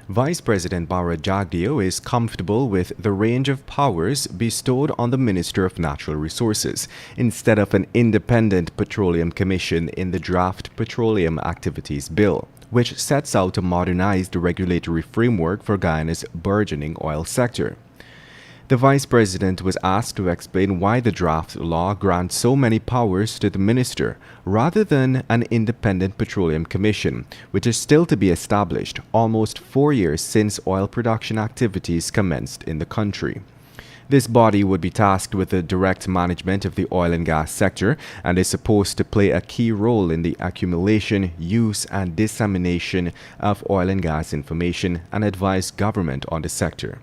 Vice President Bara Jagdeo is comfortable with the range of powers bestowed on the Minister of Natural Resources instead of an independent petroleum commission in the draft Petroleum Activities Bill, which sets out to modernize the regulatory framework for Guyana's burgeoning oil sector. The Vice President was asked to explain why the draft law grants so many powers to the minister rather than an independent petroleum commission, which is still to be established almost 4 years since oil production activities commenced in the country. This body would be tasked with the direct management of the oil and gas sector and is supposed to play a key role in the accumulation, use, and dissemination of oil and gas information and advise government on the sector.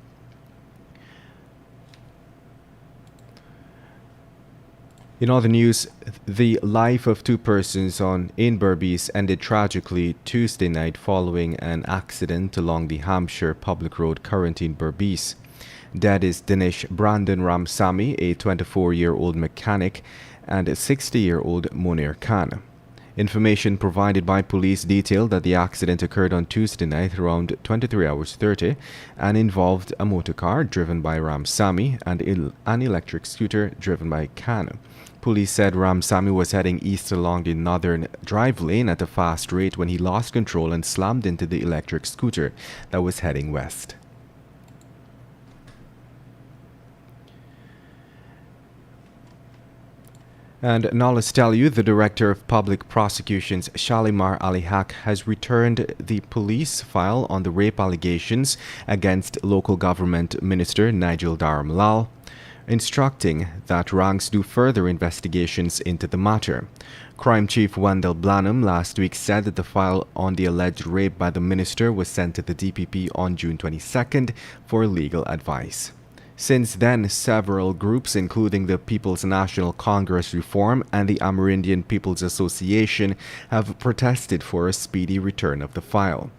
In other news, the life of two persons in Berbice ended tragically Tuesday night following an accident along the Hampshire Public Road currently in Berbice. Dead is Dinesh Brandon Ramsamy, a 24-year-old mechanic, and a 60-year-old Munir Khan. Information provided by police detailed that the accident occurred on Tuesday night around 23 hours 30 and involved a motor car driven by Ramsamy and an electric scooter driven by Khan. Police said Ramsamy was heading east along the northern drive lane at a fast rate when he lost control and slammed into the electric scooter that was heading west. And now let's tell you, the Director of Public Prosecutions, Shalimar Ali Haq, has returned the police file on the rape allegations against local government minister Nigel Dharamlal, instructing that ranks do further investigations into the matter. Crime Chief Wendell Blanham last week said that the file on the alleged rape by the minister was sent to the DPP on June 22nd for legal advice. Since then, several groups, including the People's National Congress Reform and the Amerindian People's Association, have protested for a speedy return of the file.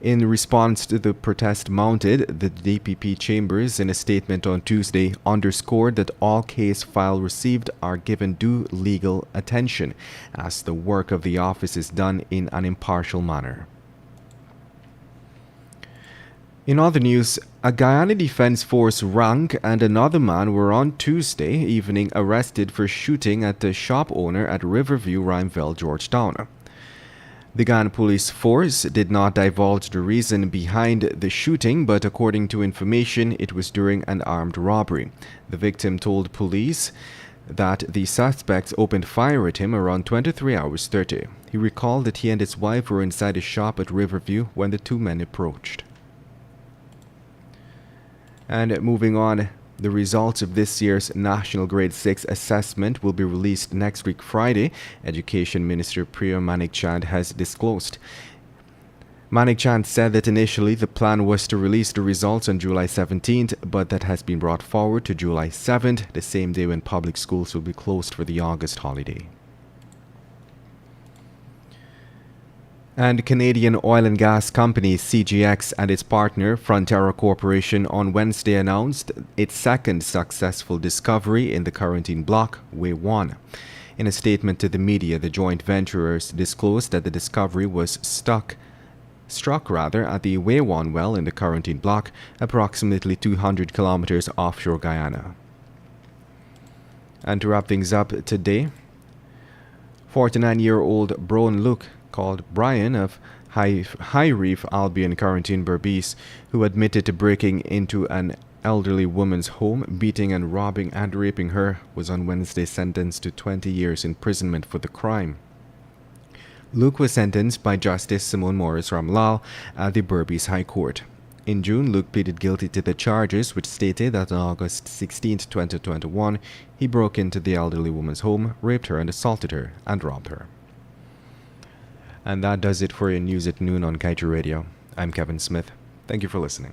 In response to the protest mounted, the DPP chambers, in a statement on Tuesday, underscored that all case files received are given due legal attention, as the work of the office is done in an impartial manner. In other news, a Guyana Defense Force rank and another man were on Tuesday evening arrested for shooting at the shop owner at Riverview, Rhymeville, Georgetown. The Guyana Police Force did not divulge the reason behind the shooting, but according to information, it was during an armed robbery. The victim told police that the suspects opened fire at him around 23 hours 30. He recalled that he and his wife were inside a shop at Riverview when the two men approached. And moving on, the results of this year's National Grade 6 assessment will be released next week Friday, Education Minister Priya Manikchand has disclosed. Manikchand said that initially the plan was to release the results on July 17th, but that has been brought forward to July 7th, the same day when public schools will be closed for the August holiday. And Canadian oil and gas company CGX and its partner Frontera Corporation on Wednesday announced its second successful discovery in the Quarantine Block, Way-1. In a statement to the media, the joint venturers disclosed that the discovery was struck at the Way-1 well in the Quarantine Block, approximately 200 kilometers offshore Guyana. And to wrap things up today, 49-year-old Brown Luke, called Brian of High Reef Albion Quarantine Berbice, who admitted to breaking into an elderly woman's home, beating and robbing and raping her, was on Wednesday sentenced to 20 years imprisonment for the crime. Luke was sentenced by Justice Simone Morris Ramlal at the Berbice High Court. In June, Luke pleaded guilty to the charges, which stated that on August 16, 2021, he broke into the elderly woman's home, raped her and assaulted her, and robbed her. And that does it for your news at noon on Kaieteur Radio. I'm Kevin Smith. Thank you for listening.